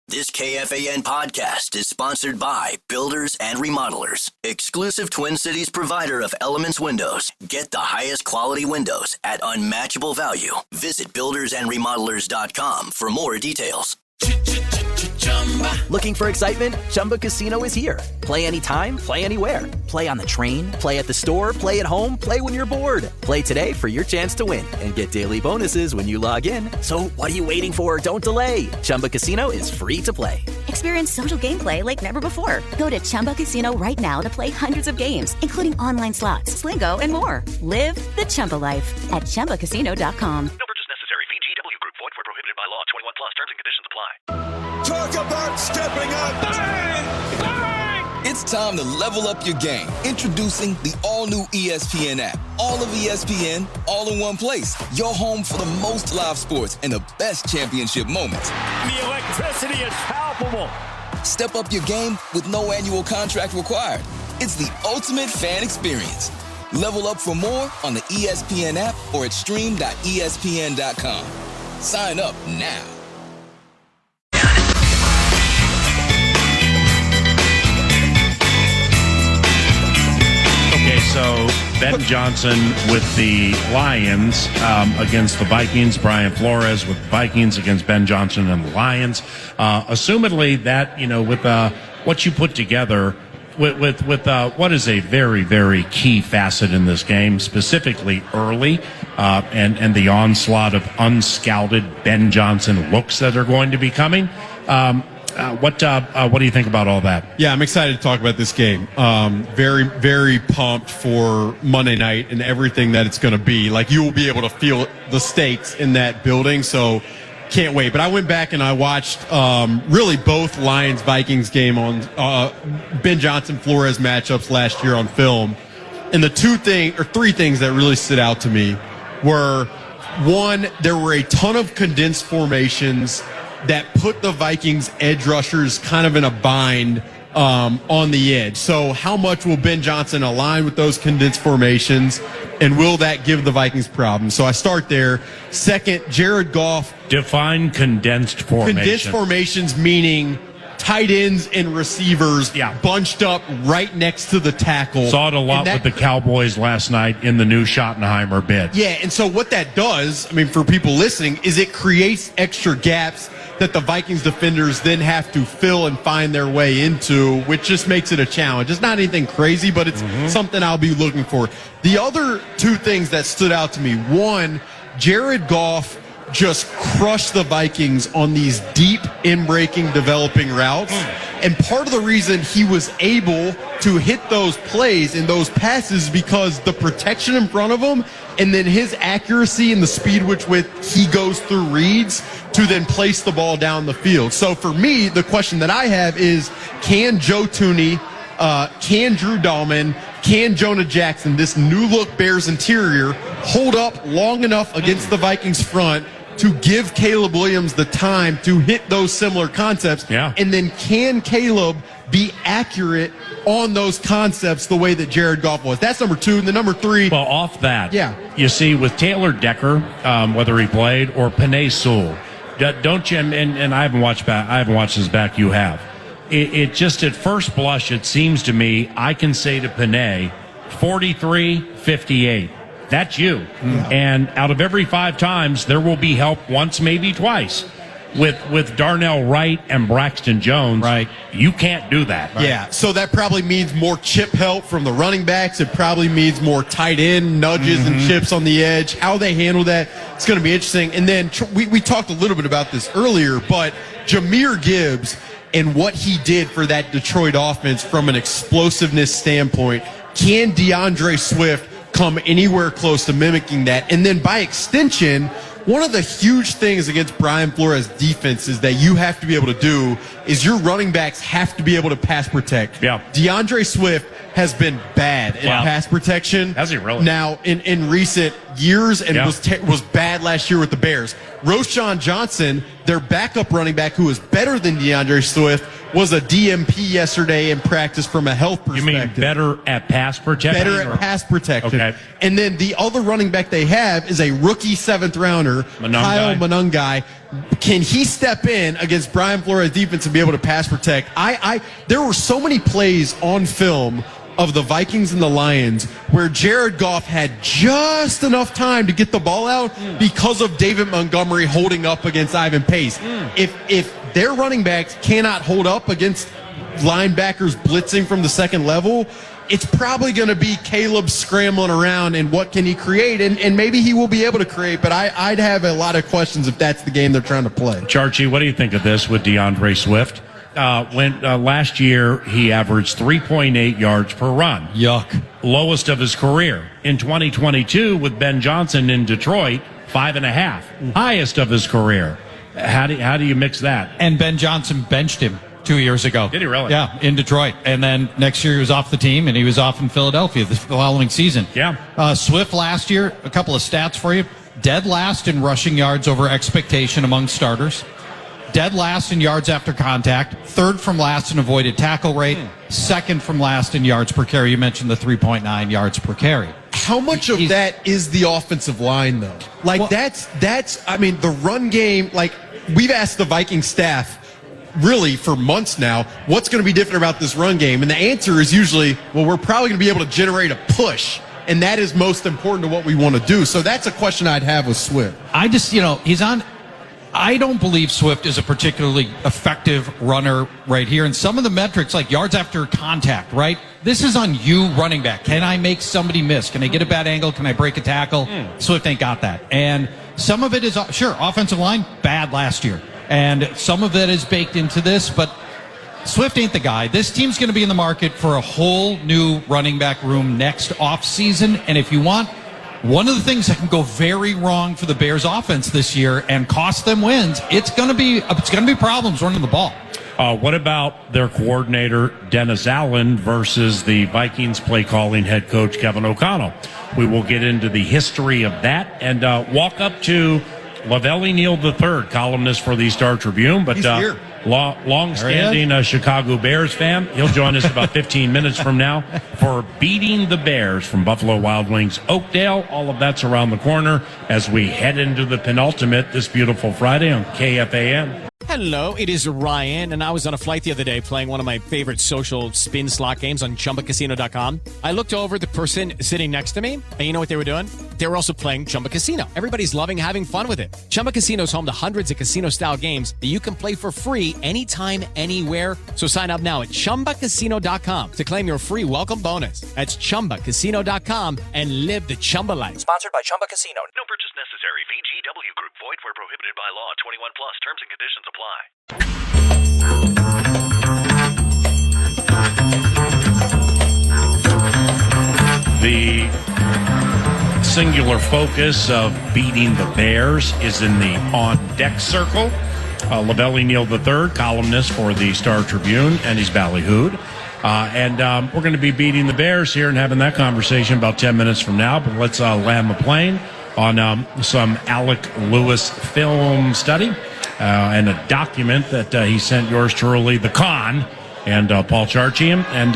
This KFAN podcast is sponsored by Builders and Remodelers, exclusive Twin Cities provider of Elements Windows. Get the highest quality windows at unmatchable value. Visit buildersandremodelers.com for more details. Looking for excitement? Chumba Casino is here. Play anytime, play anywhere. Play on the train, play at the store, play at home, play when you're bored. Play today for your chance to win and get daily bonuses when you log in. So what are you waiting for? Don't delay. Chumba Casino is free to play. Experience social gameplay like never before. Go to Chumba Casino right now to play hundreds of games, including online slots, Slingo, and more. Live the Chumba life at ChumbaCasino.com. No purchase necessary. VGW Group. Void where prohibited by law. 21 plus. Terms and conditions apply. Talk about stepping up. Bang! Bang! It's time to level up your game. Introducing the all-new ESPN app. All of ESPN, all in one place. Your home for the most live sports and the best championship moments. The electricity is palpable. Step up your game with no annual contract required. It's the ultimate fan experience. Level up for more on the ESPN app or at stream.espn.com. Sign up now. Okay, so Ben Johnson with the Lions against the Vikings. Brian Flores with the Vikings against Ben Johnson and the Lions. Assumedly that, with what you put together with what is a very, very key facet in this game, specifically early, and the onslaught of unscouted Ben Johnson looks that are going to be coming. What do you think about all that? Yeah, I'm excited to talk about this game. Very, very pumped for Monday night and everything that it's going to be. Like, you will be able to feel the stakes in that building, so can't wait. But I went back and I watched really both Lions-Vikings game on Ben Johnson-Flores matchups last year on film. And the three things that really stood out to me were, one, there were a ton of condensed formations that put the Vikings edge rushers kind of in a bind on the edge. So how much will Ben Johnson align with those condensed formations, and will that give the Vikings problems? So I start there. Second, Jared Goff. Define condensed formation. Condensed formations meaning tight ends and receivers bunched up right next to the tackle. Saw it a lot with the Cowboys last night in the new Schottenheimer bid. Yeah, and so what that does, I mean, for people listening, is it creates extra gaps that the Vikings defenders then have to fill and find their way into, which just makes it a challenge. It's not anything crazy, but it's something I'll be looking for. The other two things that stood out to me, one, Jared Goff just crushed the Vikings on these deep, in-breaking, developing routes. And part of the reason he was able to hit those plays and those passes because the protection in front of him and then his accuracy and the speed which he goes through reads to then place the ball down the field. So for me, the question that I have is, can Joe Thuney, can Drew Dahlman, can Jonah Jackson, this new-look Bears interior, hold up long enough against the Vikings front to give Caleb Williams the time to hit those similar concepts? Yeah. And then can Caleb be accurate on those concepts the way that Jared Goff was? That's number two. And then number three. Well, off that, you see, with Taylor Decker, whether he played, or Penei Sewell, don't you? And I haven't watched his back. You have. It just at first blush, it seems to me, I can say to Penei, 43-58. That's you. And out of every 5 times, there will be help once, maybe twice. With Darnell Wright and Braxton Jones, you can't do that. Yeah, so that probably means more chip help from the running backs. It probably means more tight end nudges and chips on the edge. How they handle that, it's going to be interesting. And then we talked a little bit about this earlier, but Jahmyr Gibbs and what he did for that Detroit offense from an explosiveness standpoint, can DeAndre Swift come anywhere close to mimicking that? And then by extension, one of the huge things against Brian Flores' defense is that you have to be able to do is your running backs have to be able to pass protect. Yeah. DeAndre Swift has been bad in pass protection. Has he really? Now, in recent years, and was bad last year with the Bears. Roschon Johnson, their backup running back, who was better than DeAndre Swift, was a DMP yesterday in practice from a health perspective. You mean better at pass protection? Better at pass protection. Okay. And then the other running back they have is a rookie 7th rounder, Kyle Monungai. Can he step in against Brian Flores' defense and be able to pass protect? There were so many plays on film of the Vikings and the Lions where Jared Goff had just enough time to get the ball out because of David Montgomery holding up against Ivan Pace. If their running backs cannot hold up against linebackers blitzing from the second level, it's probably going to be Caleb scrambling around and what can he create, and maybe he will be able to create, but I'd have a lot of questions if that's the game they're trying to play. Charchie, what do you think of this with DeAndre Swift? Last year, he averaged 3.8 yards per run. Yuck. Lowest of his career. In 2022, with Ben Johnson in Detroit, 5.5. Highest of his career. How do you mix that? And Ben Johnson benched him 2 years ago. Did he really? Yeah, in Detroit. And then next year he was off the team, and he was off in Philadelphia the following season. Yeah. Swift last year, a couple of stats for you. Dead last in rushing yards over expectation among starters. Dead last in yards after contact, third from last in avoided tackle rate, second from last in yards per carry. You mentioned the 3.9 yards per carry. How much of that is the offensive line, though? The run game, we've asked the Viking staff really for months now, what's going to be different about this run game? And the answer is usually, well, we're probably going to be able to generate a push. And that is most important to what we want to do. So that's a question I'd have with Swift. I don't believe Swift is a particularly effective runner right here. And some of the metrics, like yards after contact, right? This is on you, running back. Can I make somebody miss? Can I get a bad angle? Can I break a tackle? Swift ain't got that. And some of it is, sure, offensive line, bad last year. And some of that is baked into this, but Swift ain't the guy. This team's going to be in the market for a whole new running back room next offseason. And if you want, one of the things that can go very wrong for the Bears offense this year and cost them wins, it's going to be problems running the ball. What about their coordinator, Dennis Allen, versus the Vikings play calling head coach, Kevin O'Connell? We will get into the history of that and walk up to LaVelle E. Neal III, columnist for the Star Tribune, but long-standing Chicago Bears fan. He'll join us about 15 minutes from now for Beating the Bears from Buffalo Wild Wings Oakdale. All of that's around the corner as we head into the penultimate this beautiful Friday on KFAN. Hello, it is Ryan, and I was on a flight the other day playing one of my favorite social spin slot games on ChumbaCasino.com. I looked over at the person sitting next to me, and you know what they were doing? They were also playing Chumba Casino. Everybody's loving having fun with it. Chumba Casino is home to hundreds of casino-style games that you can play for free anytime, anywhere. So sign up now at ChumbaCasino.com to claim your free welcome bonus. That's ChumbaCasino.com and live the Chumba life. Sponsored by Chumba Casino. No purchase necessary. VGW Group. Void where prohibited by law. 21 plus. Terms and conditions apply. The singular focus of Beating the Bears is in the on-deck circle. LaVelle E. Neal III, columnist for the Star Tribune, and he's ballyhooed. And we're going to be beating the Bears here and having that conversation about 10 minutes from now. But let's land the plane on some Alec Lewis film study and a document that he sent yours truly, The Con, and Paul Charchian. And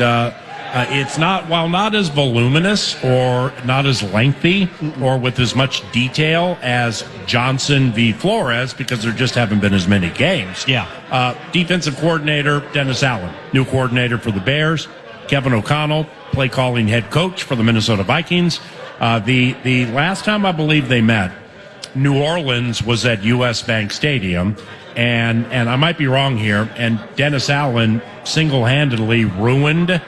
it's not, while not as voluminous or not as lengthy or with as much detail as Johnson v. Flores, because there just haven't been as many games. Yeah. Defensive coordinator, Dennis Allen. New coordinator for the Bears. Kevin O'Connell, play calling head coach for the Minnesota Vikings. The last time I believe they met, New Orleans was at U.S. Bank Stadium, and I might be wrong here, and Dennis Allen single-handedly ruined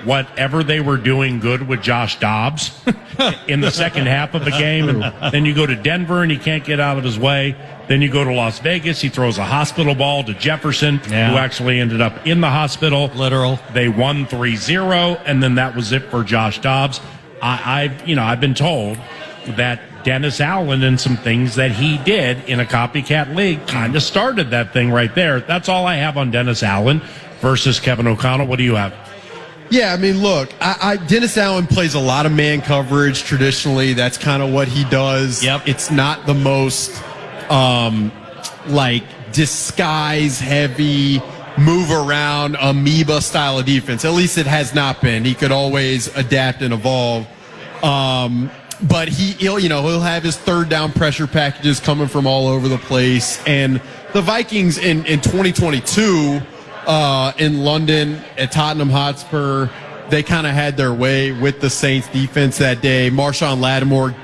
whatever they were doing good with Josh Dobbs in the second half of the game. And then you go to Denver and he can't get out of his way. Then you go to Las Vegas. He throws a hospital ball to Jefferson, who actually ended up in the hospital. Literal. They won 3-0, and then that was it for Josh Dobbs. I've been told that Dennis Allen and some things that he did in a copycat league kind of started that thing right there. That's all I have on Dennis Allen versus Kevin O'Connell. What do you have? Yeah, I mean, look, Dennis Allen plays a lot of man coverage traditionally. That's kind of what he does. Yep. It's not the most, disguise-heavy move around amoeba style of defense. At least it has not been. He could always adapt and evolve. But he'll have his third down pressure packages coming from all over the place. And the Vikings in 2022 in London at Tottenham Hotspur, they kind of had their way with the Saints defense that day. Marshawn Lattimore,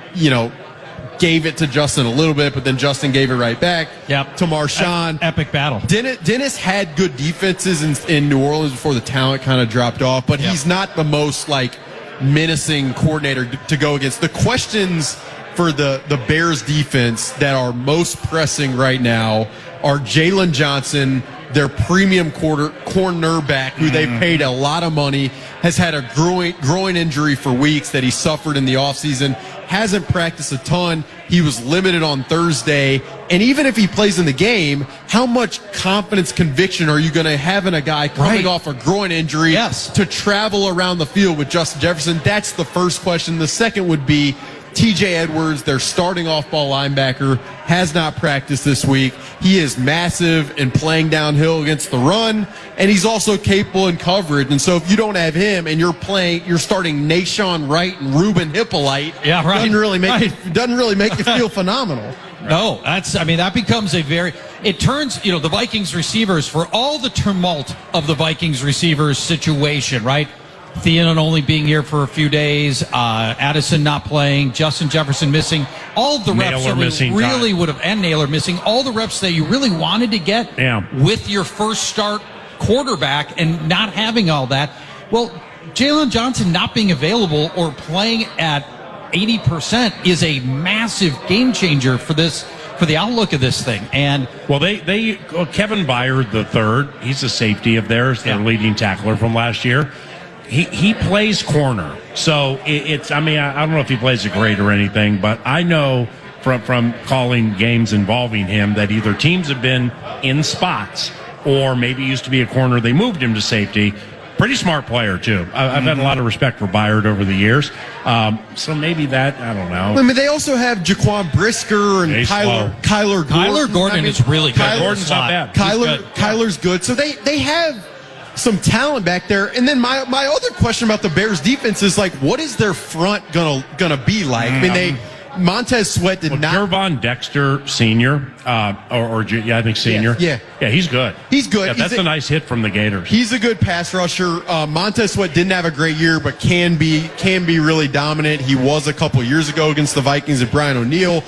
gave it to Justin a little bit, but then Justin gave it right back to Marshawn. Epic battle. Dennis had good defenses in New Orleans before the talent kind of dropped off, but he's not the most menacing coordinator to go against. The questions for the Bears defense that are most pressing right now are Jalen Johnson, their premium cornerback, who they paid a lot of money, has had a groin injury for weeks that he suffered in the offseason, hasn't practiced a ton. He was limited on Thursday. And even if he plays in the game, how much confidence, conviction are you going to have in a guy coming off a groin injury to travel around the field with Justin Jefferson? That's the first question. The second would be TJ Edwards, their starting off-ball linebacker, has not practiced this week. He is massive in playing downhill against the run, and he's also capable in coverage. And so if you don't have him and you're starting Nashawn Wright and Ruben Hippolyte, doesn't really make you feel phenomenal. No, that becomes it turns, the Vikings receivers, for all the tumult of the Vikings receivers situation, right? Thielen only being here for a few days, Addison not playing, Justin Jefferson missing, all the reps that we really would have, and Naylor missing, all the reps that you really wanted to get with your first start quarterback and not having all that. Well, Jalen Johnson not being available or playing at 80% is a massive game changer for the outlook of this thing. And Kevin Byard III, he's a safety of theirs, their leading tackler from last year. He plays corner, so it's. I don't know if he plays it great or anything, but I know from calling games involving him that either teams have been in spots or maybe used to be a corner. They moved him to safety. Pretty smart player too. I've had a lot of respect for Byard over the years. So maybe that, I don't know. They also have Jaquan Brisker and Kyler Gordon. Kyler Gordon is really good. Gordon's not bad. Kyler's good. So they have some talent back there. And then my other question about the Bears defense is what is their front gonna be like? Montez Sweat did not. Gervon Dexter Sr. I think Sr. Yeah, he's good. He's good. Yeah, that's a nice hit from the Gators. He's a good pass rusher. Montez Sweat didn't have a great year, but can be really dominant. He was a couple years ago against the Vikings and Brian O'Neill.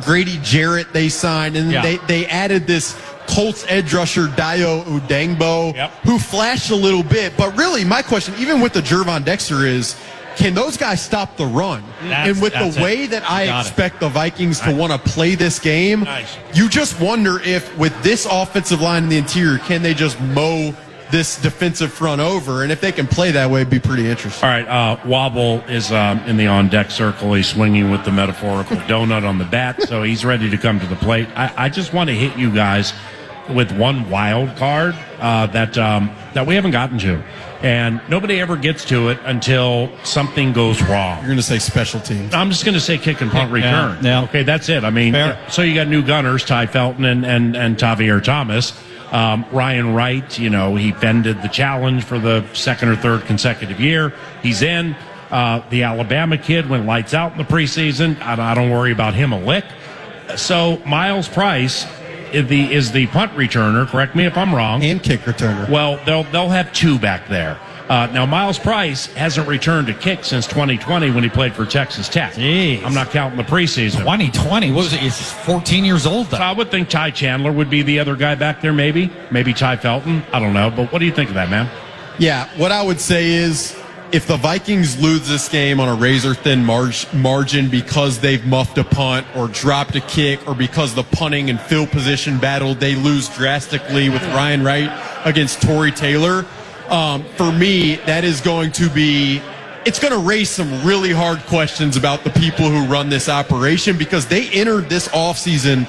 Grady Jarrett they signed, and they added this Colts edge rusher Dayo Udangbo, who flashed a little bit. But really, my question, even with the Gervon Dexter, is can those guys stop the run? And with the way that I expect the Vikings to want to play this game, you just wonder if with this offensive line in the interior, can they just mow this defensive front over? And if they can play that way, it'd be pretty interesting. All right, Wobble is in the on-deck circle. He's swinging with the metaphorical donut on the bat, so he's ready to come to the plate. I just want to hit you guys with one wild card that we haven't gotten to. And nobody ever gets to it until something goes wrong. You're going to say special teams. I'm just going to say kick and punt return. Yeah. Okay, that's it. So you got new gunners, Ty Felton and Tavier Thomas. Ryan Wright, he fended the challenge for the second or third consecutive year. He's in. The Alabama kid went lights out in the preseason. I don't worry about him a lick. So Miles Price is the punt returner. Correct me if I'm wrong. And kick returner. Well, they'll have two back there. Now, Miles Price hasn't returned a kick since 2020 when he played for Texas Tech. Jeez. I'm not counting the preseason. 2020? What was it? He's 14 years old then. So I would think Ty Chandler would be the other guy back there, maybe. Maybe Ty Felton. I don't know. But what do you think of that, man? Yeah, what I would say is if the Vikings lose this game on a razor-thin margin because they've muffed a punt or dropped a kick or because the punting and field position battle, they lose drastically with Ryan Wright against Torrey Taylor. For me, that is going to be – it's going to raise some really hard questions about the people who run this operation because they entered this offseason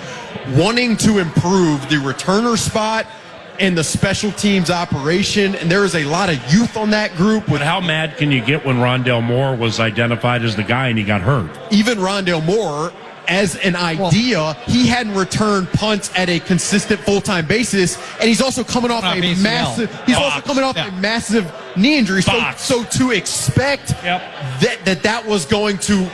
wanting to improve the returner spot and the special teams operation, and there is a lot of youth on that group. But how mad can you get when Rondale Moore was identified as the guy and he got hurt? Even Rondale Moore as an idea, he hadn't returned punts at a consistent full-time basis, and he's also coming off a massive knee injury. So to expect that was going to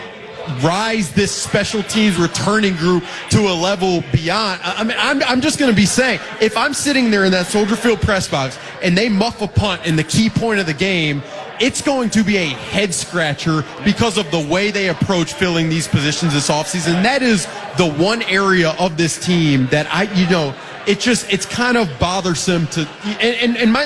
rise this special teams returning group to a level beyond. I mean, I'm just going to be saying, if I'm sitting there in that Soldier Field press box and they muff a punt in the key point of the game, it's going to be a head scratcher because of the way they approach filling these positions this offseason. That is the one area of this team that it's kind of bothersome to,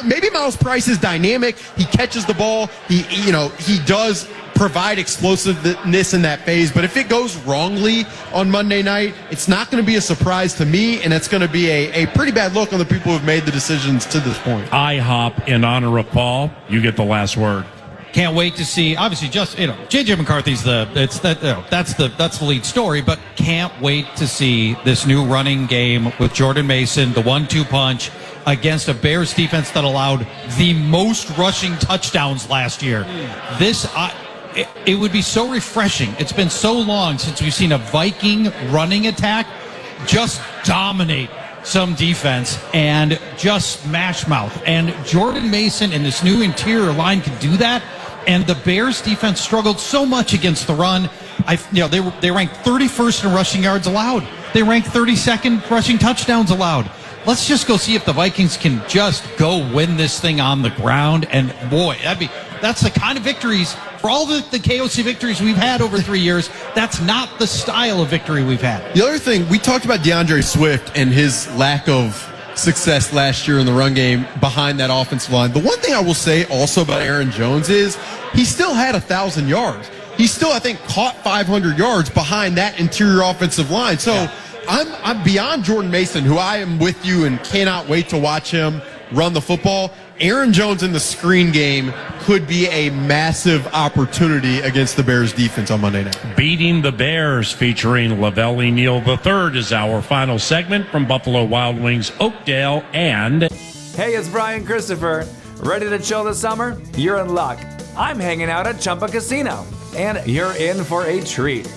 maybe Miles Price is dynamic. He catches the ball. He does provide explosiveness in that phase. But if it goes wrongly on Monday night, it's not going to be a surprise to me, and it's going to be a pretty bad look on the people who've made the decisions to this point. IHOP in honor of Paul. You get the last word. Can't wait to see. Obviously, J.J. McCarthy's that's the lead story. But can't wait to see this new running game with Jordan Mason, the 1-2 punch against a Bears defense that allowed the most rushing touchdowns last year. It would be so refreshing. It's been so long since we've seen a Viking running attack just dominate some defense and just smash mouth. And Jordan Mason and this new interior line can do that. And the Bears defense struggled so much against the run. They ranked 31st in rushing yards allowed. They ranked 32nd rushing touchdowns allowed. Let's just go see if the Vikings can just go win this thing on the ground. And boy, that's the kind of victories, for all the KOC victories we've had over 3 years, that's not the style of victory we've had. The other thing, we talked about DeAndre Swift and his lack of success last year in the run game behind that offensive line. The one thing I will say also about Aaron Jones is he still had 1,000 yards. He still, I think, caught 500 yards behind that interior offensive line. So I'm beyond Jordan Mason, who I am with you and cannot wait to watch him run the football. Aaron Jones in the screen game could be a massive opportunity against the Bears defense on Monday night. Beating the Bears featuring LaVelle E. Neal III is our final segment from Buffalo Wild Wings, Oakdale, and... Hey, it's Brian Christopher. Ready to chill this summer? You're in luck. I'm hanging out at Chumba Casino, and you're in for a treat.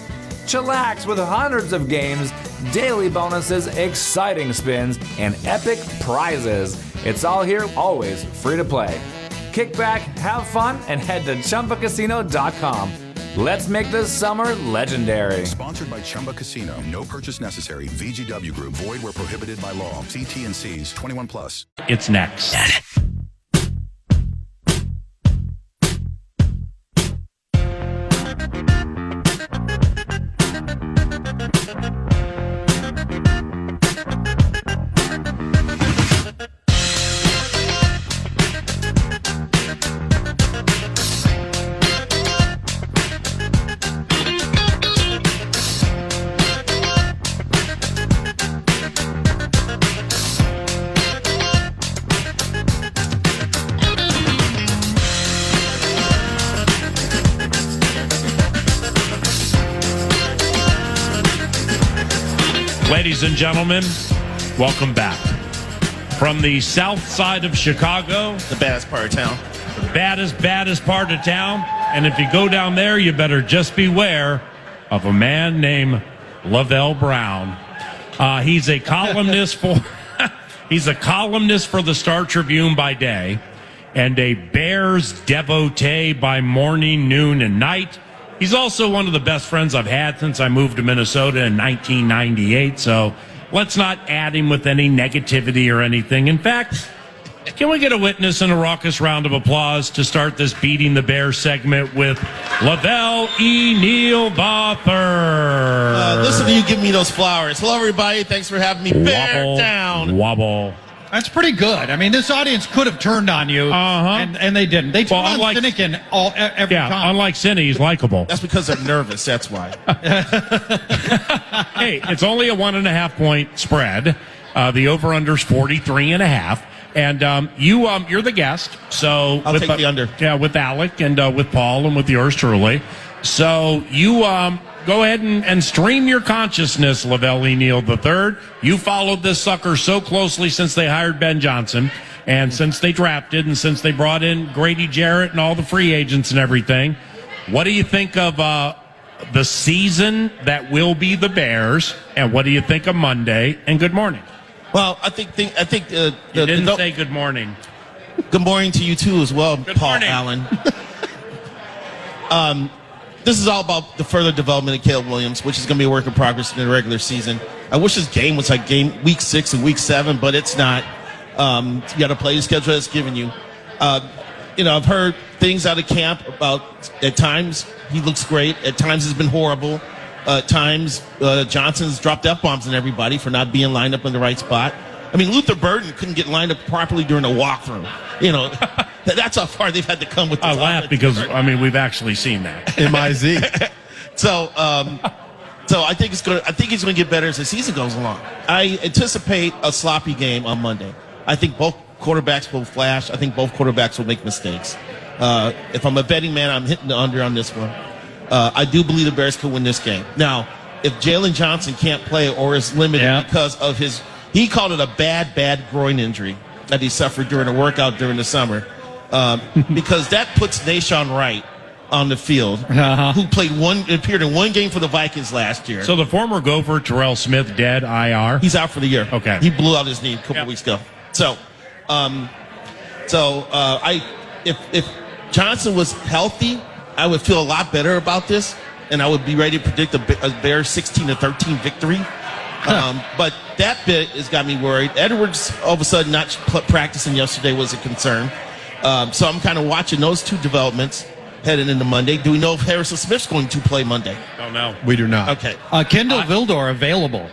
Chillax with hundreds of games, daily bonuses, exciting spins, and epic prizes. It's all here, always free to play. Kick back, have fun, and head to ChumbaCasino.com. Let's make this summer legendary. Sponsored by Chumba Casino. No purchase necessary. VGW Group. Void where prohibited by law. See T&Cs. 21+. It's next. Ladies and gentlemen, welcome back. From the south side of Chicago. The baddest part of town. The baddest part of town. And if you go down there, you better just beware of a man named LaVelle Brown. He's a columnist for the Star Tribune by day and a Bears devotee by morning, noon, and night. He's also one of the best friends I've had since I moved to Minnesota in 1998, so let's not add him with any negativity or anything. In fact, can we get a witness and a raucous round of applause to start this Beating the Bears segment with LaVelle E. Neal III. Listen to you give me those flowers. Hello, everybody. Thanks for having me. Bear down. Wobble. That's pretty good. I mean, this audience could have turned on you, and they didn't. They turned on Finnegan every time. Unlike Cindy, he's likable. That's because they're nervous. That's why. Hey, it's only a 1.5 point spread. The over/under's 43.5. And you're the guest, so I'll take the under. Yeah, with Alec and with Paul and with yours truly. So you go ahead and stream your consciousness, LaVelle E. Neal III. You followed this sucker so closely since they hired Ben Johnson, and since they drafted, and since they brought in Grady Jarrett and all the free agents and everything. What do you think of the season that will be the Bears, and what do you think of Monday? And good morning. Well, I think you didn't say good morning. Good morning to you too as well, good Paul morning. Allen. This is all about the further development of Caleb Williams, which is going to be a work in progress in the regular season. I wish this game was like week 6 and week 7, but it's not. You got to play the schedule that's given you. I've heard things out of camp about at times he looks great, at times it's been horrible. At times Johnson's dropped F-bombs on everybody for not being lined up in the right spot. I mean, Luther Burden couldn't get lined up properly during a walkthrough. That's how far they've had to come with this. I laugh because, we've actually seen that. M-I-Z. So I think he's going to get better as the season goes along. I anticipate a sloppy game on Monday. I think both quarterbacks will flash. I think both quarterbacks will make mistakes. If I'm a betting man, I'm hitting the under on this one. I do believe the Bears could win this game. Now, if Jalen Johnson can't play or is limited because of he called it a bad groin injury that he suffered during a workout during the summer, because that puts Nashawn Wright on the field, who appeared in one game for the Vikings last year. So the former Gopher, Terrell Smith, dead, IR? He's out for the year. Okay. He blew out his knee a couple weeks ago. If Johnson was healthy, I would feel a lot better about this, and I would be ready to predict a Bears 16-13 victory. But that bit has got me worried. Edwards, all of a sudden, not practicing yesterday was a concern. So I'm kind of watching those two developments heading into Monday. Do we know if Harrison Smith's going to play Monday? Don't know. We do not. Okay. Kendall Vildor available.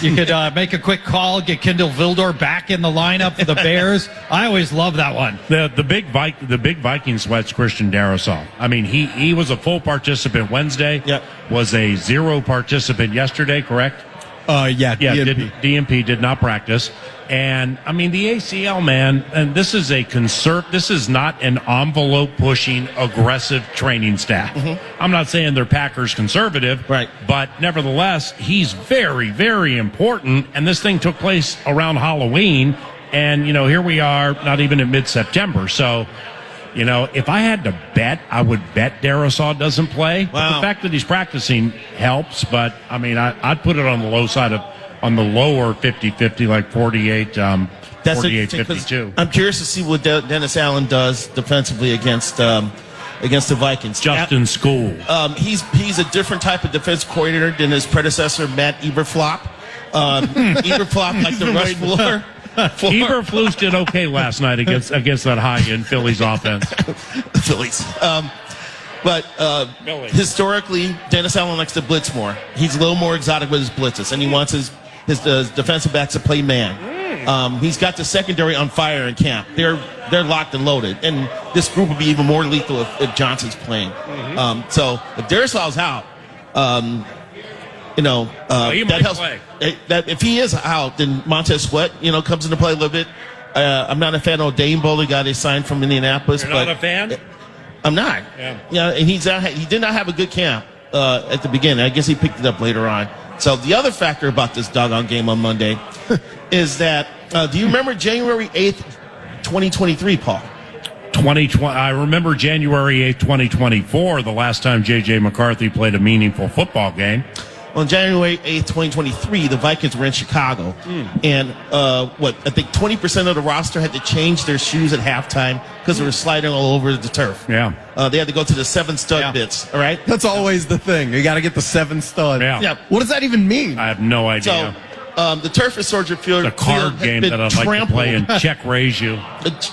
You could make a quick call, get Kendall Vildor back in the lineup for the Bears. I always love that one. The big Viking sweats Christian Darrisaw. I mean, he was a full participant Wednesday. Yep. Was a 0 participant yesterday, correct? DNP. Did not practice. And I mean, the ACL, man, and this is not an envelope pushing aggressive training staff. Mm-hmm. I'm not saying they're Packers conservative, right? But nevertheless, he's very, very important. And this thing took place around Halloween. And, here we are, not even in mid-September. So, if I had to bet, I would bet Darrisaw doesn't play. Wow. But the fact that he's practicing helps. But, I mean, I'd put it on the low side on the lower 50-50, like 48-52. I'm curious to see what Dennis Allen does defensively against the Vikings. Justin School. He's a different type of defense coordinator than his predecessor, Matt Eberflop. Eberflop like the rush floor. Eberflus did okay last night against that high-end Phillies offense. Phillies. But historically, Dennis Allen likes to blitz more. He's a little more exotic with his blitzes, and he wants his defensive backs to play man. He's got the secondary on fire in camp. They're locked and loaded, and this group will be even more lethal if Johnson's playing. Mm-hmm. So if Darrisaw's out, that helps. If he is out, then Montez Sweat, comes into play a little bit. I'm not a fan of Dainbo, the guy they signed from Indianapolis. You're not a fan? I'm not. Yeah, and he did not have a good camp at the beginning. I guess he picked it up later on. So the other factor about this doggone game on Monday is that, do you remember January 8th, 2023, Paul? 2020. I remember January 8th, 2024, the last time J.J. McCarthy played a meaningful football game. On January 8th, 2023, the Vikings were in Chicago. And I think 20% of the roster had to change their shoes at halftime because they were sliding all over the turf. Yeah. They had to go to the 7 stud bits, all right? That's always the thing. You got to get the 7 stud. Yeah. What does that even mean? I have no idea. So, the turf at Soldier Field. The card game that I'd like to play and check raise you.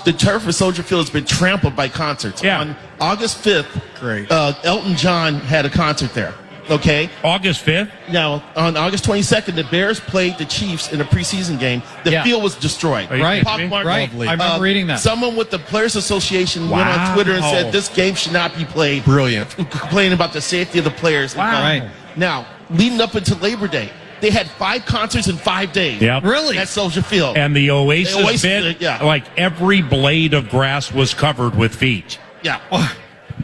The turf at Soldier Field has been trampled by concerts. Yeah. On August 5th, great. Elton John had a concert there. Okay. August 5th? Now, on August 22nd, the Bears played the Chiefs in a preseason game. The field was destroyed. Right. I remember reading that. Someone with the Players Association went on Twitter and said this game should not be played. Brilliant. Complaining about the safety of the players. Wow. Right. Now, leading up into Labor Day, they had 5 concerts in 5 days. Yep. Really? At Soldier Field. And the Oasis bit, like every blade of grass was covered with feet. Yeah. Oh,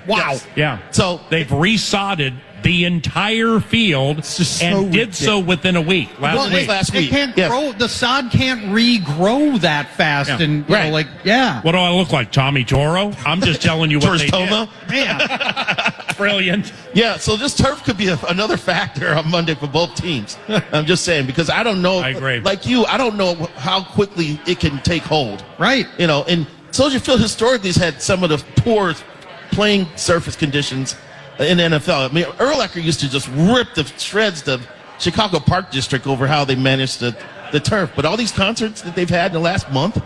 wow. Yes. Yeah. So they've resodded the entire field and did so within a week. Last week. Can't grow, the sod can't regrow that fast. Yeah. And What do I look like, Tommy Toro? I'm just telling you what they did. Man. Brilliant. Yeah, so this turf could be another factor on Monday for both teams. I'm just saying, because I don't know. I agree. Like you, I don't know how quickly it can take hold. Right. And Soldier Field historically has had some of the poorest playing surface conditions in the NFL. I mean, Urlacher used to just rip the shreds the Chicago Park District over how they managed the turf. But all these concerts that they've had in the last month.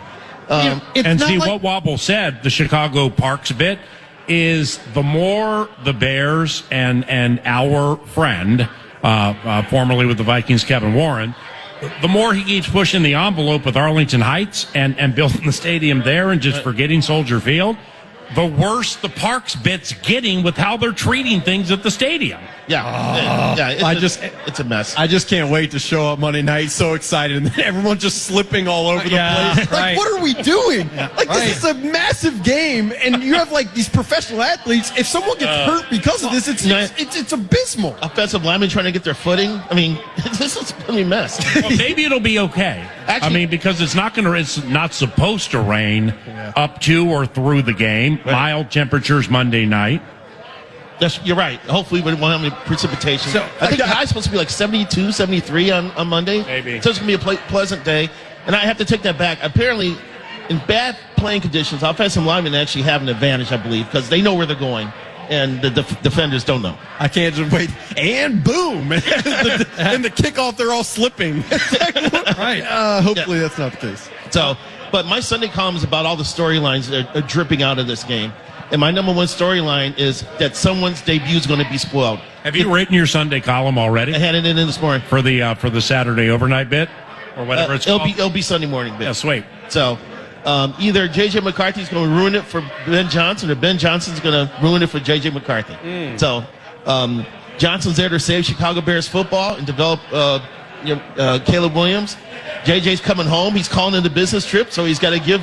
What Wobble said, the Chicago Parks bit, is the more the Bears and our friend, formerly with the Vikings, Kevin Warren, the more he keeps pushing the envelope with Arlington Heights and building the stadium there and just forgetting Soldier Field, the worse the Parks bit's getting with how they're treating things at the stadium. It's a mess. I just can't wait to show up Monday night. So excited, and then everyone's just slipping all over the place. Like, what are we doing? This is a massive game, and you have like these professional athletes. If someone gets hurt because of this, it's abysmal. Offensive linemen trying to get their footing. I mean, this is a mess. Well, maybe it'll be okay. Actually, because it's not supposed to rain up to or through the game. Right. Mild temperatures Monday night. You're right. Hopefully we won't have any precipitation. So, I think the high's supposed to be like 72, 73 on Monday. Maybe. So it's going to be a pleasant day. And I have to take that back. Apparently, in bad playing conditions, offensive linemen actually have an advantage, I believe, because they know where they're going. And the defenders don't know. I can't just wait. And boom. and the kickoff, they're all slipping. Right. Hopefully that's not the case. So, but my Sunday column is about all the storylines that are dripping out of this game. And my number one storyline is that someone's debut is going to be spoiled. Have you written your Sunday column already? I had it in this morning. For the Saturday overnight bit? Or whatever it's called? It'll be Sunday morning bit. Yeah, sweet. So, either J.J. McCarthy's going to ruin it for Ben Johnson, or Ben Johnson's going to ruin it for J.J. McCarthy. So, Johnson's there to save Chicago Bears football and develop Caleb Williams. J.J.'s coming home. He's calling in the business trip, so he's got to give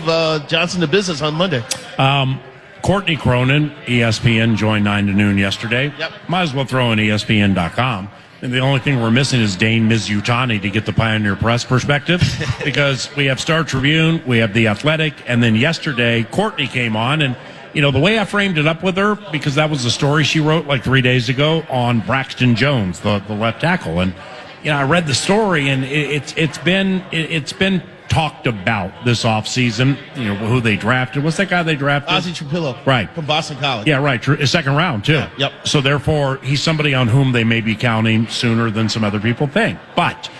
Johnson the business on Monday. Courtney Cronin, ESPN, joined 9 to noon yesterday. Yep. Might as well throw in ESPN.com. And the only thing we're missing is Dane Mizutani to get the Pioneer Press perspective, because we have Star Tribune, we have The Athletic, and then yesterday Courtney came on, and the way I framed it up with her, because that was the story she wrote like 3 days ago on Braxton Jones, the left tackle, and I read the story, and it's been talked about this offseason, who they drafted. What's that guy they drafted? Ozzie Trapillo. Right. From Boston College. Yeah, right. Second round, too. Yeah, yep. So, therefore, he's somebody on whom they may be counting sooner than some other people think. But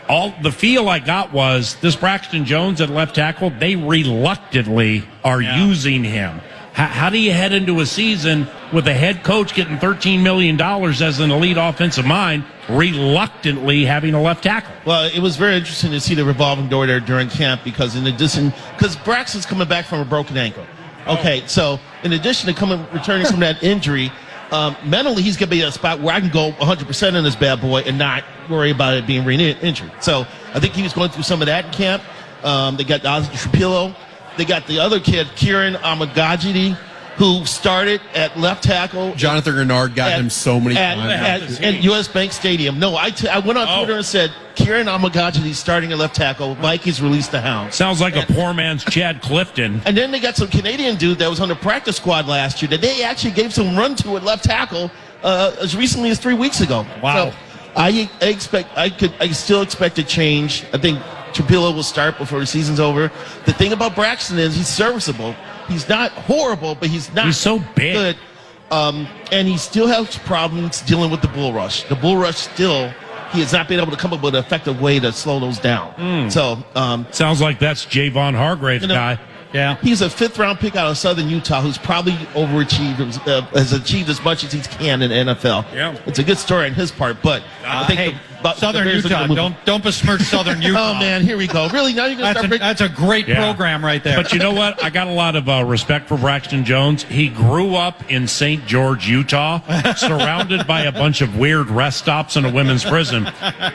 all the feel I got was this Braxton Jones at left tackle, they reluctantly are using him. How do you head into a season with a head coach getting $13 million as an elite offensive mind, reluctantly having a left tackle? Well, it was very interesting to see the revolving door there during camp, because because Braxton's coming back from a broken ankle. Okay, so in addition to returning from that injury, mentally he's going to be at a spot where I can go 100% in this bad boy and not worry about it being re-injured. So I think he was going through some of that in camp. They got Ozzie Trapillo. They got the other kid, Kieran Amagajidi, who started at left tackle. Jonathan Grenard got him so many times. At U.S. Bank Stadium. No, I went on Twitter and said, Kieran Amagajidi starting at left tackle. Vikings released the hound. Sounds like a poor man's Chad Clifton. And then they got some Canadian dude that was on the practice squad last year that they actually gave some run to at left tackle as recently as 3 weeks ago. Wow. So I still expect a change. I think Trapillo will start before the season's over. The thing about Braxton is he's serviceable. He's not horrible, but he's so big. Good. And he still has problems dealing with the bull rush. The bull rush he has not been able to come up with an effective way to slow those down. So sounds like that's Javon Hargrave's guy. Yeah, he's a 5th-round pick out of Southern Utah who's probably overachieved, has achieved as much as he can in the NFL. Yeah, it's a good story on his part, but I think Southern Utah. Don't besmirch Southern Utah. Oh man, here we go. Really? Now you're gonna start? That's a great program right there. But you know what? I got a lot of respect for Braxton Jones. He grew up in St. George, Utah, surrounded by a bunch of weird rest stops in a women's prison,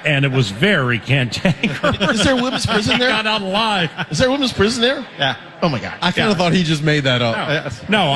and it was very cantankerous. Is there a women's prison there? Got out alive. Is there a women's prison there? Yeah. Oh my God! I kind of thought he just made that up. No,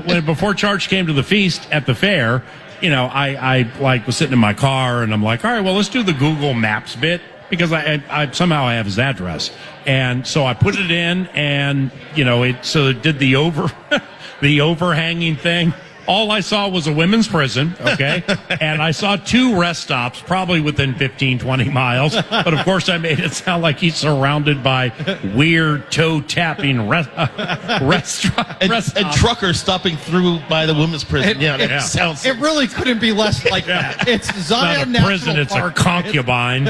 when before Charge came to the feast at the fair, I was sitting in my car and I'm like, all right, well, let's do the Google Maps bit, because I somehow I have his address, and so I put it in, and it did the overhanging thing. All I saw was a women's prison, okay? And I saw 2 rest stops, probably within 15, 20 miles. But, of course, I made it sound like he's surrounded by weird toe-tapping restaurants. And truckers stopping through by the women's prison. Sounds. It really couldn't be less like that. It's Zion not a National prison, it's Park. a concubine.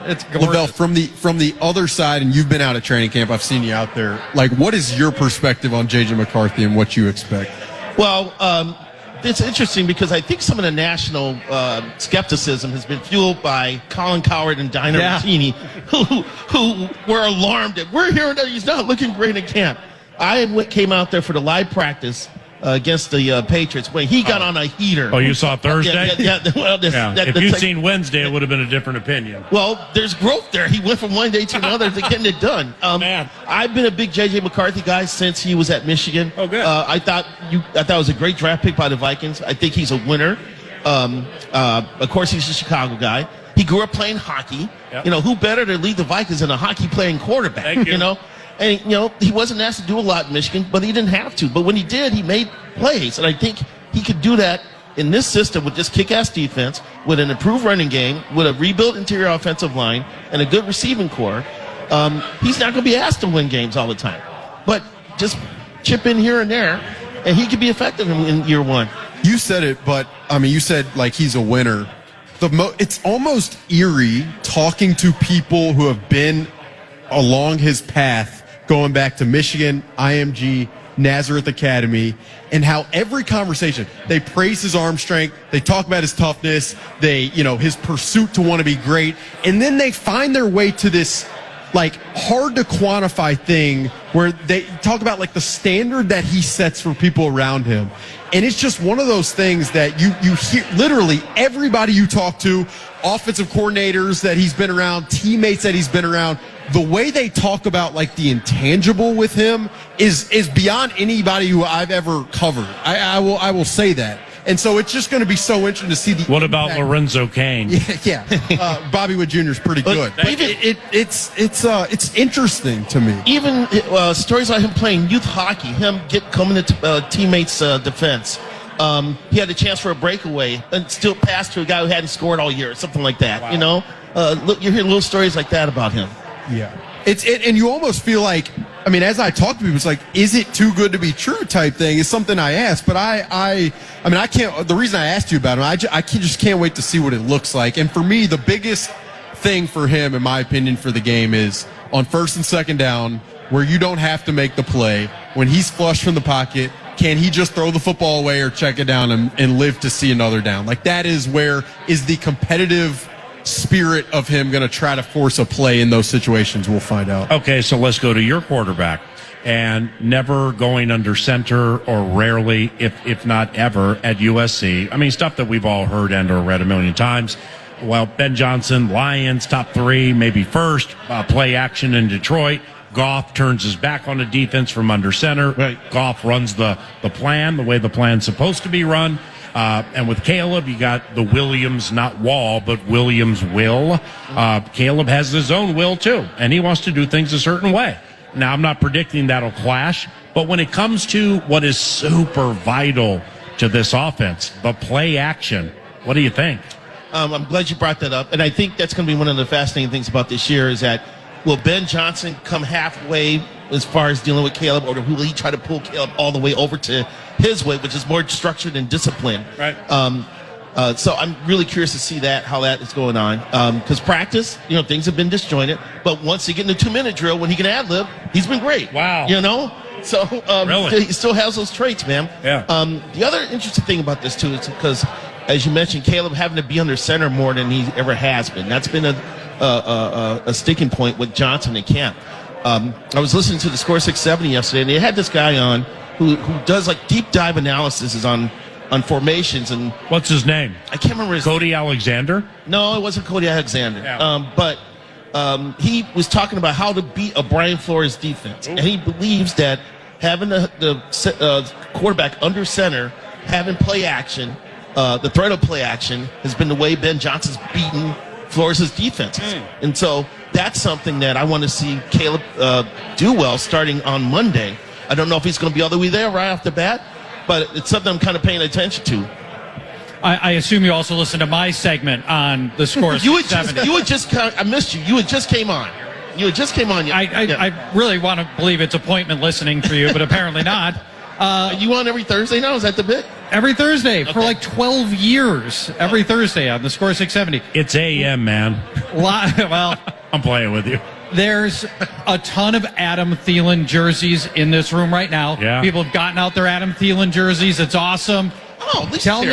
It's gorgeous. LaVelle, from the other side, and you've been out at training camp, I've seen you out there. Like, what is your perspective on J.J. McCarthy and what you expect? Well, it's interesting because I think some of the national skepticism has been fueled by Colin Cowherd and Dinah Routini, who were alarmed that we're hearing that he's not looking great in camp. I came out there for the live practice against the Patriots when he got on a heater. Oh, you saw Thursday? Well, if you'd seen Wednesday, it would have been a different opinion. Well, there's growth there. He went from one day to another to getting it done. Man, I've been a big J.J. McCarthy guy since he was at Michigan. Oh, good. I thought it was a great draft pick by the Vikings. I think he's a winner. Of course, he's a Chicago guy. He grew up playing hockey. Yep. Who better to lead the Vikings than a hockey-playing quarterback? Thank you. And, he wasn't asked to do a lot in Michigan, but he didn't have to. But when he did, he made plays. And I think he could do that in this system with this kick-ass defense, with an improved running game, with a rebuilt interior offensive line, and a good receiving core. He's not going to be asked to win games all the time. But just chip in here and there, and he could be effective in year one. You said it, but, you said, like, he's a winner. It's almost eerie talking to people who have been along his path, going back to Michigan, IMG, Nazareth Academy, and how every conversation, they praise his arm strength, they talk about his toughness, his pursuit to want to be great, and then they find their way to this, like, hard to quantify thing where they talk about, like, the standard that he sets for people around him. And it's just one of those things that you hear literally everybody you talk to, offensive coordinators that he's been around, teammates that he's been around, the way they talk about, like, the intangible with him is beyond anybody who I've ever covered. I will say that. And so it's just going to be so interesting to see the. What about Lorenzo Cain? Yeah. Bobby Wood Jr. is pretty good. But it's interesting to me. Even stories like him playing youth hockey, him coming to teammates' defense. He had a chance for a breakaway and still passed to a guy who hadn't scored all year, something like that. Wow. Look, you hear little stories like that about him. Yeah. And you almost feel like, as I talk to people, it's like, is it too good to be true type thing? Is something I ask, but I can't. The reason I asked you about him, I just can't wait to see what it looks like. And for me, the biggest thing for him, in my opinion, for the game is on first and second down, where you don't have to make the play. When he's flushed from the pocket, can he just throw the football away or check it down and live to see another down? Like, that is where is the competitive spirit of him going to try to force a play in those situations. We'll find out. Okay, so let's go to your quarterback. And never going under center, or rarely, if not ever, at USC. Stuff that we've all heard and or read a million times. Well, Ben Johnson, Lions, top 3, maybe first, play action in Detroit. Goff turns his back on the defense from under center. Right. Goff runs the plan, the way the plan's supposed to be run. And with Caleb, you got the Williams, not Wall, but Williams will. Caleb has his own will, too, and he wants to do things a certain way. Now, I'm not predicting that'll clash, but when it comes to what is super vital to this offense, the play action, what do you think? I'm glad you brought that up, and I think that's going to be one of the fascinating things about this year is that will Ben Johnson come halfway as far as dealing with Caleb, or will he try to pull Caleb all the way over to his way, which is more structured and disciplined? Right. So I'm really curious to see how that is going on. Because practice, things have been disjointed. But once he get in the 2-minute drill, when he can ad-lib, he's been great. Wow. So really? He still has those traits, man. Yeah. The other interesting thing about this, too, is because, as you mentioned, Caleb having to be under center more than he ever has been. That's been a sticking point with Johnson and Camp. I was listening to the Score 670 yesterday, and they had this guy on who does like deep dive analysis on formations. And what's his name? I can't remember his Cody Alexander? No, it wasn't Cody Alexander. Yeah. But he was talking about how to beat a Brian Flores defense. Ooh. And he believes that having the quarterback under center, having play action, the threat of play action has been the way Ben Johnson's beaten Flores' defenses. And so that's something that I want to see Caleb do well starting on Monday. I don't know if he's going to be all the way there right off the bat, but it's something I'm kind of paying attention to. I assume you also listen to my segment on the score. I missed you. You had just came on. I really want to believe it's appointment listening for you, but apparently not. You on every Thursday now? Is that the bit? Every Thursday for like 12 years. Every Thursday on the Score 670. It's AM, man. Well, I'm playing with you. There's a ton of Adam Thielen jerseys in this room right now. Yeah. People have gotten out their Adam Thielen jerseys. It's awesome. Oh, at least tell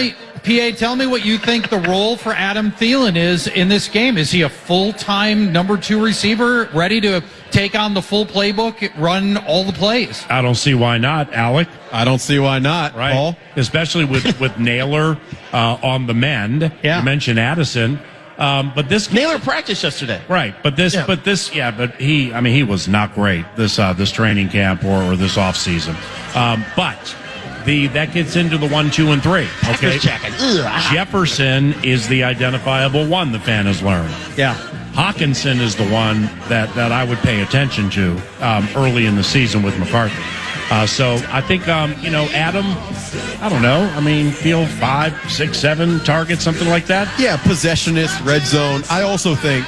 me what you think the role for Adam Thielen is in this game. Is he a full-time number 2 receiver, ready to take on the full playbook, run all the plays? I don't see why not, Alec. I don't see why not, right? Paul. Especially with Naylor on the mend. Yeah. You mentioned Addison. But this Naylor practiced yesterday, right? But he was not great this training camp or this off season. But that gets into the 1, 2, and 3. Okay, Jefferson is the identifiable one the fan has learned. Yeah, Hawkinson is the one that I would pay attention to early in the season with McCarthy. So I think, Adam, I don't know. I mean, field 5, 6, 7 targets, something like that. Yeah, possessionist, red zone. I also think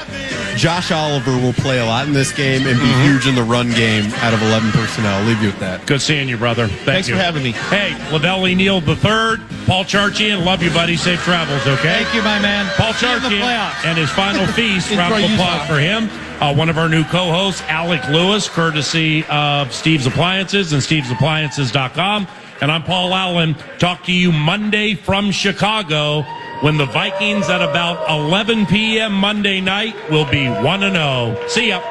Josh Oliver will play a lot in this game and be huge in the run game out of 11 personnel. I'll leave you with that. Good seeing you, brother. Thanks for having me. Hey, LaVelle E. Neal III, Paul Charchian. Love you, buddy. Safe travels, okay? Thank you, my man. Paul Charchian and his final feast. Round of applause for him. One of our new co-hosts, Alec Lewis, courtesy of Steve's Appliances and stevesappliances.com. And I'm Paul Allen. Talk to you Monday from Chicago when the Vikings at about 11 p.m. Monday night will be 1-0. See ya.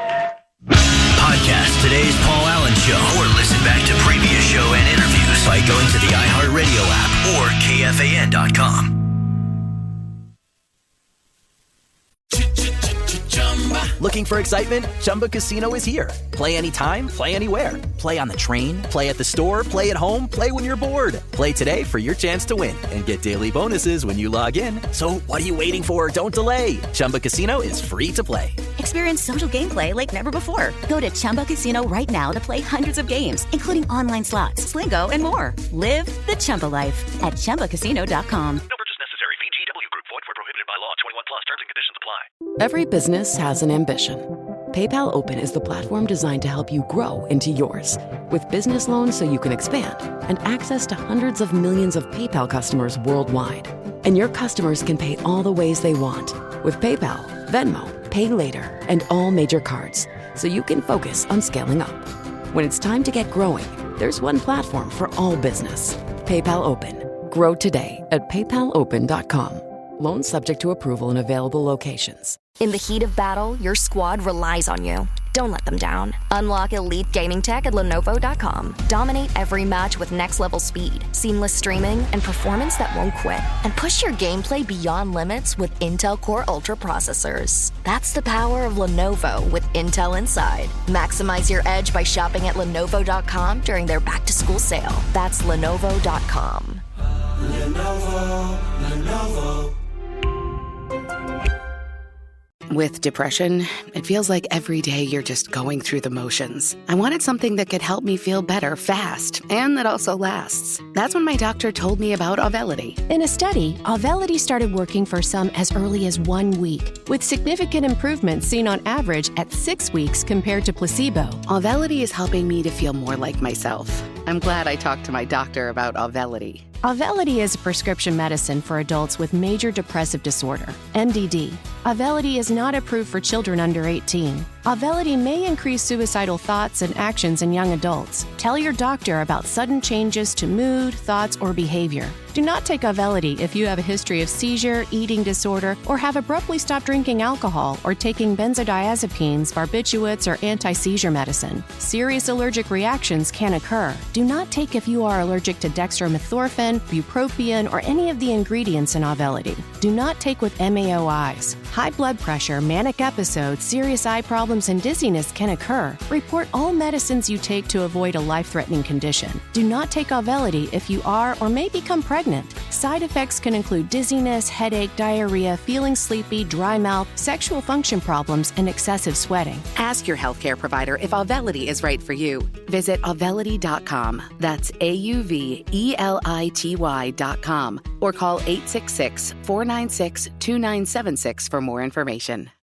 Podcast today's Paul Allen Show or listen back to previous show and interviews by going to the iHeartRadio app or KFAN.com. Looking for excitement? Chumba Casino is here. Play anytime, play anywhere. Play on the train, play at the store, play at home, play when you're bored. Play today for your chance to win and get daily bonuses when you log in. So what are you waiting for? Don't delay. Chumba Casino is free to play. Experience social gameplay like never before. Go to Chumba Casino right now to play hundreds of games, including online slots, Slingo, and more. Live the Chumba life at ChumbaCasino.com. No purchase necessary. VGW Group. Void where prohibited by law. 21 plus. Terms and conditions apply. Every business has an ambition. PayPal Open is the platform designed to help you grow into yours. With business loans so you can expand and access to hundreds of millions of PayPal customers worldwide. And your customers can pay all the ways they want with PayPal, Venmo, Pay Later, and all major cards, so you can focus on scaling up. When it's time to get growing, there's one platform for all business. PayPal Open. Grow today at paypalopen.com. Loans subject to approval in available locations. In the heat of battle, your squad relies on you. Don't let them down. Unlock elite gaming tech at Lenovo.com. Dominate every match with next-level speed, seamless streaming, and performance that won't quit. And push your gameplay beyond limits with Intel Core Ultra processors. That's the power of Lenovo with Intel Inside. Maximize your edge by shopping at Lenovo.com during their back-to-school sale. That's Lenovo.com. Lenovo. With depression, it feels like every day you're just going through the motions. I wanted something that could help me feel better fast and that also lasts. That's when my doctor told me about Auvelity. In a study, Auvelity started working for some as early as 1 week, with significant improvements seen on average at 6 weeks compared to placebo. Auvelity is helping me to feel more like myself. I'm glad I talked to my doctor about Auvelity. Auvelity is a prescription medicine for adults with major depressive disorder, MDD. Auvelity is not approved for children under 18. Auvelity may increase suicidal thoughts and actions in young adults. Tell your doctor about sudden changes to mood, thoughts, or behavior. Do not take Auvelity if you have a history of seizure, eating disorder, or have abruptly stopped drinking alcohol or taking benzodiazepines, barbiturates, or anti-seizure medicine. Serious allergic reactions can occur. Do not take if you are allergic to dextromethorphan, bupropion, or any of the ingredients in Auvelity. Do not take with MAOIs. High blood pressure, manic episodes, serious eye problems, problems and dizziness can occur. Report all medicines you take to avoid a life-threatening condition. Do not take Auvelity if you are or may become pregnant. Side effects can include dizziness, headache, diarrhea, feeling sleepy, dry mouth, sexual function problems, and excessive sweating. Ask your healthcare provider if Auvelity is right for you. Visit Auvelity.com. That's AUVELITY.com. Or call 866-496-2976 for more information.